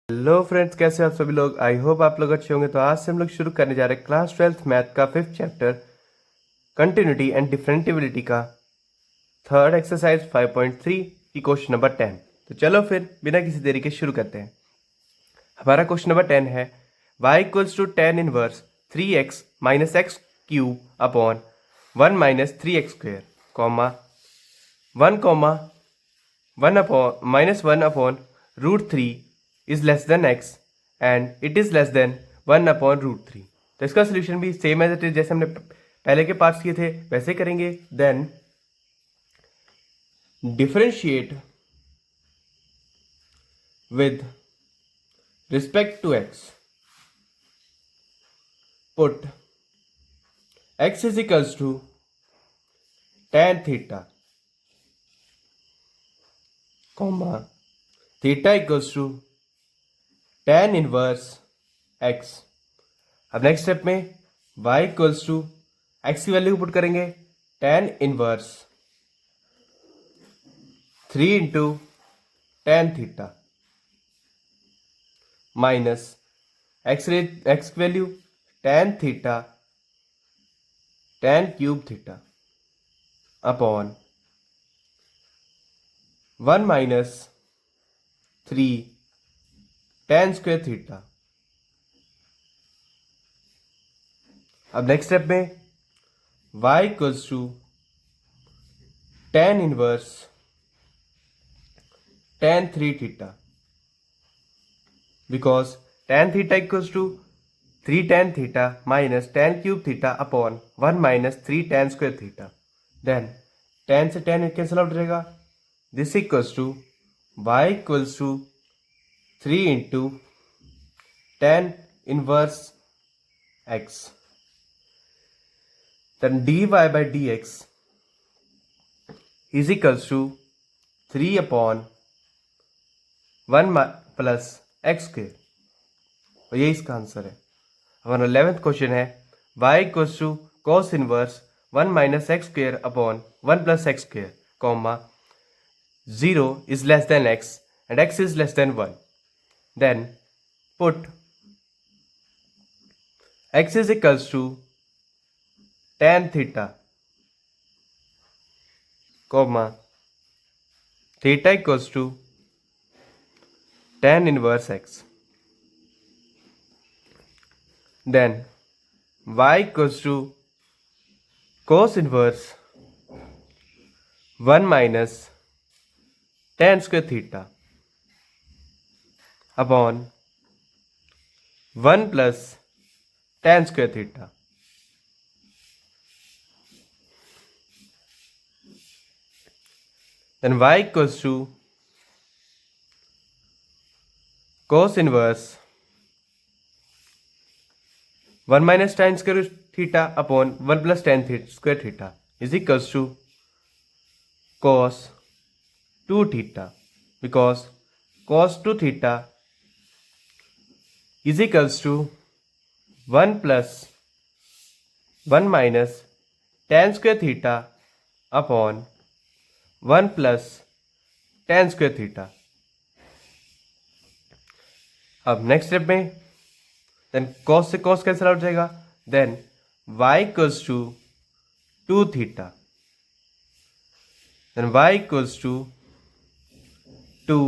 Hello friends, कैसे हैं आप सभी लोग। आई होप आप लोग अच्छे होंगे। तो आज से हम लोग शुरू करने जा रहे हैं क्लास 12th मैथ का 5th चैप्टर कंटिन्यूटी एंड डिफरेंटिबिलिटी का थर्ड एक्सरसाइज 5.3 की क्वेश्चन नंबर 10। तो चलो फिर बिना किसी देरी के शुरू करते हैं। हमारा क्वेश्चन नंबर 10 है y equals to tan inverse 3x minus x cube upon 1 minus 3x square comma 1 upon minus 1 upon root 3 is less than x and it is less than 1 upon root 3। तो इसका solution भी same as it is, जैसे हमने पहले के parts किए थे वैसे करेंगे। Then differentiate with respect to x, put x is equals to tan theta comma theta equals to tan inverse x। अब नेक्स्ट स्टेप में y इक्वल्स टू x की वैल्यू को पुट करेंगे tan inverse 3 into tan theta minus x की value tan theta tan cube theta upon 1 minus 3 tan square theta. अब next step में y equals to tan inverse tan 3 theta, because tan theta equals to 3 tan theta minus tan cube theta upon 1 minus 3 tan square theta. Then tan से tan cancel out रहेगा। This equals to y equals to 3 into tan inverse x। then dy by dx is equals to 3 upon 1 plus x square, और ये इसका answer है। हमारा 11th question है y equals to cos inverse 1 minus x square upon 1 plus x square comma 0 is less than x and x is less than 1। Then put x is equals to tan theta comma theta equals to tan inverse x। Then y equals to cos inverse 1 minus tan square theta upon 1 plus tan square theta. then y equals to cos inverse 1 minus tan square theta upon 1 plus tan square theta is equals to cos 2 theta, because cos 2 theta is equals to 1 plus 1 minus tan square theta upon 1 plus tan square theta. अब next step में then cos से cos cancel out जाएगा। Then y equals to 2 theta, then y equals to 2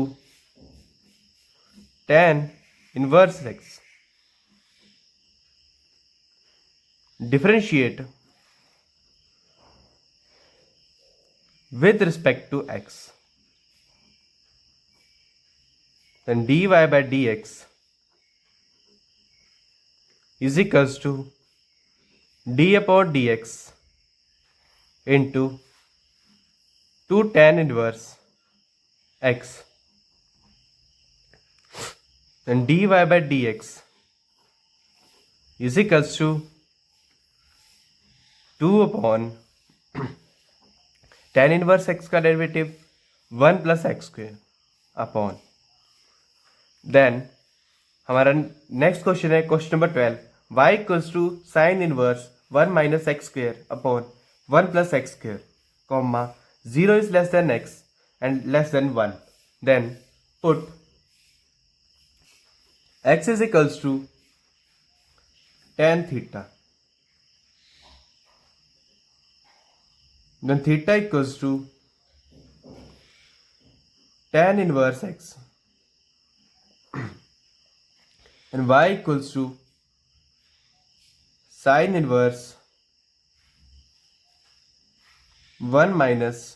tan inverse x। Differentiate with respect to x, then dy by dx is equals to d upon dx into 2 tan inverse x, then dy by dx is equals to 2 upon tan inverse x का derivative 1 plus x square upon. Then हमारा next question है question number 12 y equals to sine inverse 1 minus x square upon 1 plus x square comma 0 is less than x and less than 1। Then put x is equals to tan theta. Then theta equals to tan inverse x. And y equals to sin inverse 1 minus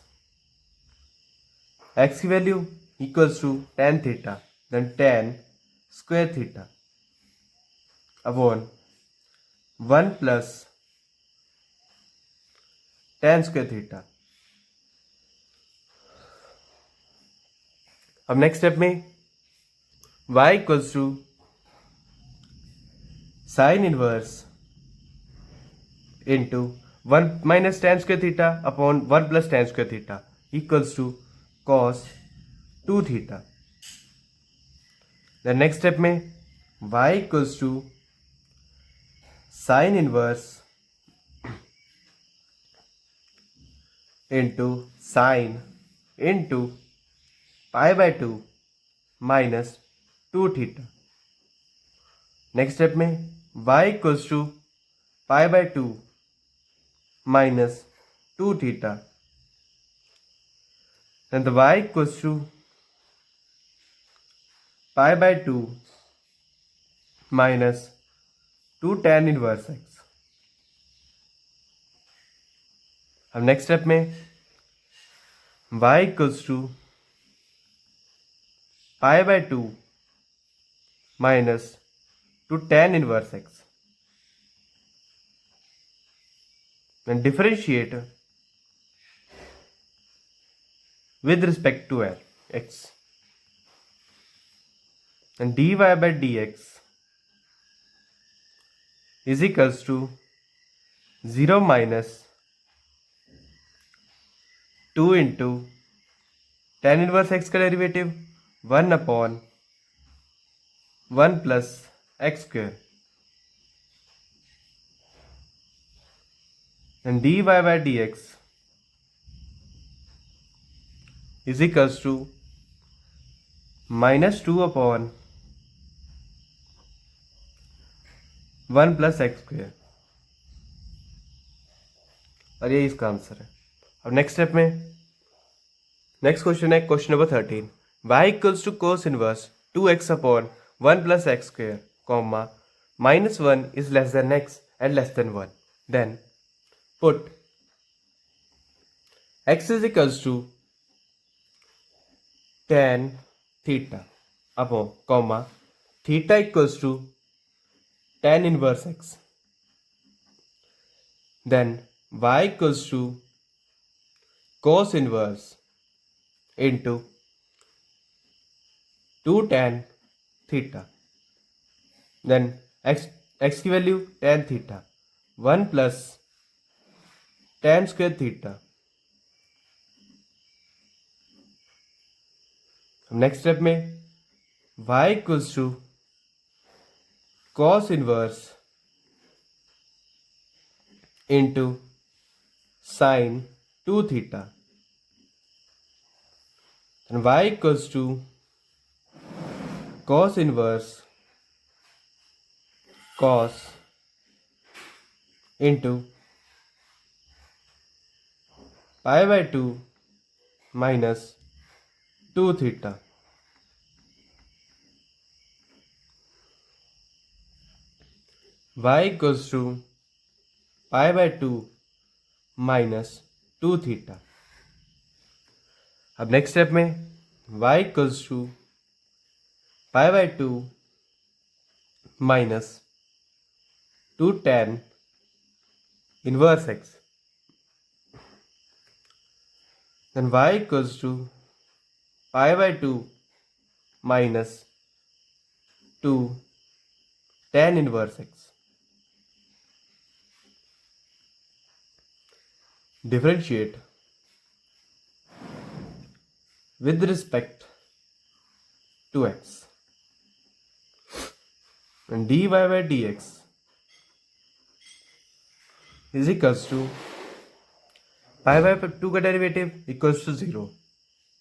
x की value equals to tan theta, then tan square theta upon 1 plus tan square theta. अब next step में y equals to sin inverse into 1 minus tan square theta upon 1 plus tan square theta equals to cos 2 theta. The next step में y equals to sin inverse into sin into pi by 2 minus 2 theta. Next step में y equals to pi by 2 minus 2 theta. Then the y equals to pi by 2 minus 2 tan inverse x. अब next step में y equals to pi by 2 minus 2 tan inverse x. Then differentiate with respect to x. And dy by dx is equals to 0 minus 2 into tan inverse x का derivative 1 upon 1 plus x square. And dy by dx is equals to minus 2 upon 1 plus x square. और ये इसका answer है. अब next step में next question है question number 13. y equals to cos inverse 2x upon 1 plus x square, comma minus 1 is less than x and less than 1. Then put x is equals to tan theta upon comma theta equals to tan inverse x. Then y equals to cos inverse into 2 tan theta. Then x की value tan theta 1 plus tan square theta. Next step में y equals to cos inverse into sin 2 theta. And y equals to cos inverse cos into pi by 2 minus 2 theta. Y equals to pi by 2 minus 2 theta. अब next step में y equals to pi by 2 minus 2 tan inverse x. Then y equals to pi by 2 minus 2 tan inverse x. Differentiate with respect to x. And dy by dx is equals to pi by 2 का derivative equals to 0.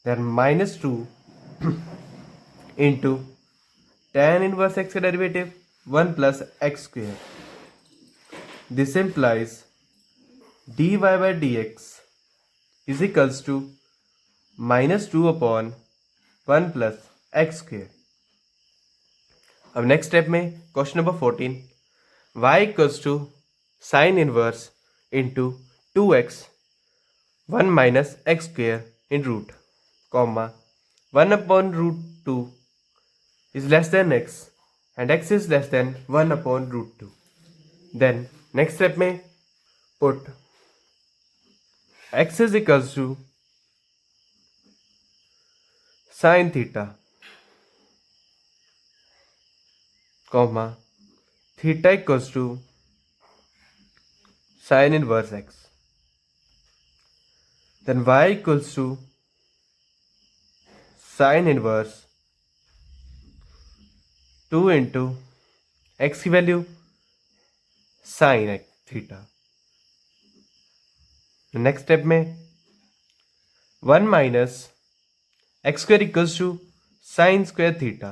Then minus 2 into tan inverse x का derivative 1 plus x square. This implies dy by dx is equals to minus 2 upon 1 plus x square. अब next step में question number 14, y equals to sine inverse into 2x 1 minus x square in root comma 1 upon root 2 is less than x and x is less than 1 upon root 2. Then next step में put x is equals to sin theta comma theta equals to sin inverse x. Then y equals to sin inverse 2 into x की value sin theta. Next step में 1 minus x square equals to sine square theta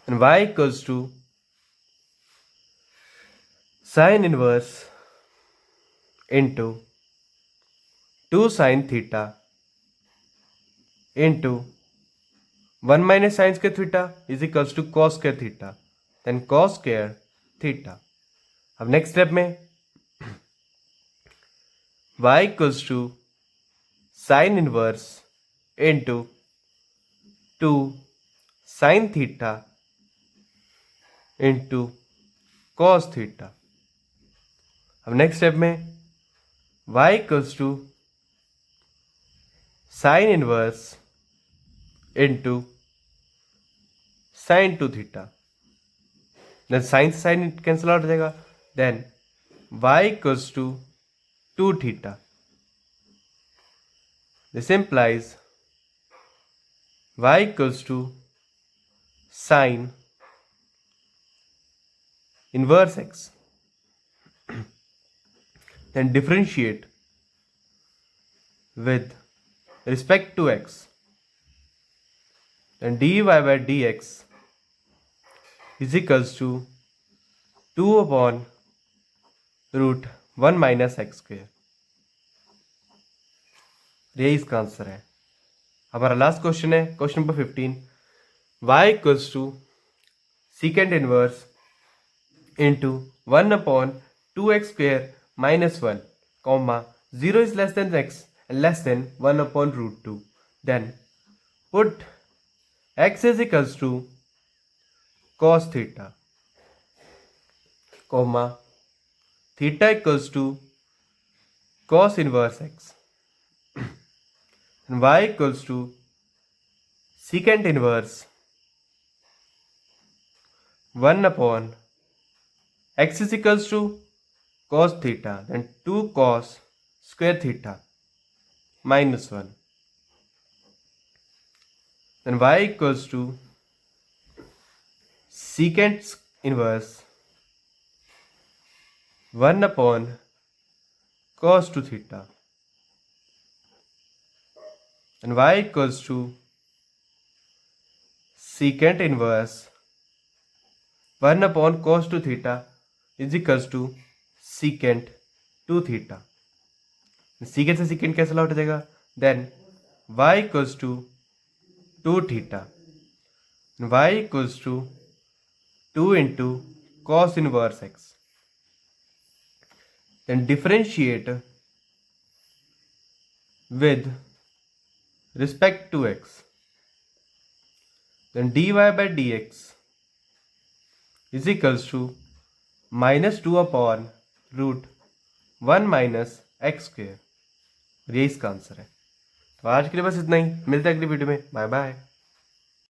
and y equals to sine inverse into 2 sine theta into 1 minus sine square theta is equals to cos square theta then cos square theta. अब next step में y equals to sine inverse into 2 sine theta into cos theta. अब next step में y equals to sine inverse into sine 2 theta. Then sine से sine cancel out हो जाएगा. Then y equals to 2 theta. This implies y equals to sine inverse x. Then differentiate with respect to x. Then dy by dx is equals to 2 upon root 1 minus x square. यही इसका answer है. हमारा last question है question number 15, y equals to secant inverse into 1 upon 2x square minus 1 comma 0 is less than x and less than 1 upon root 2. Then put x is equals to cos theta comma theta equals to cos inverse x and y equals to secant inverse 1 upon x is equals to cos theta then 2 cos square theta minus 1 then y equals to secant inverse 1 upon cos 2 theta and y equals to secant inverse 1 upon cos 2 theta is equals to secant 2 theta. secant से secant cancel out हो जाएगा. then y equals to 2 theta and y equals to 2 into cos inverse x. Then differentiate with respect to x. Then dy by dx is equals to minus 2 upon root 1 minus x square. ये इसका answer है. तो आज के लिए बस इतना ही. मिलते हैं अगली वीडियो में. Bye bye.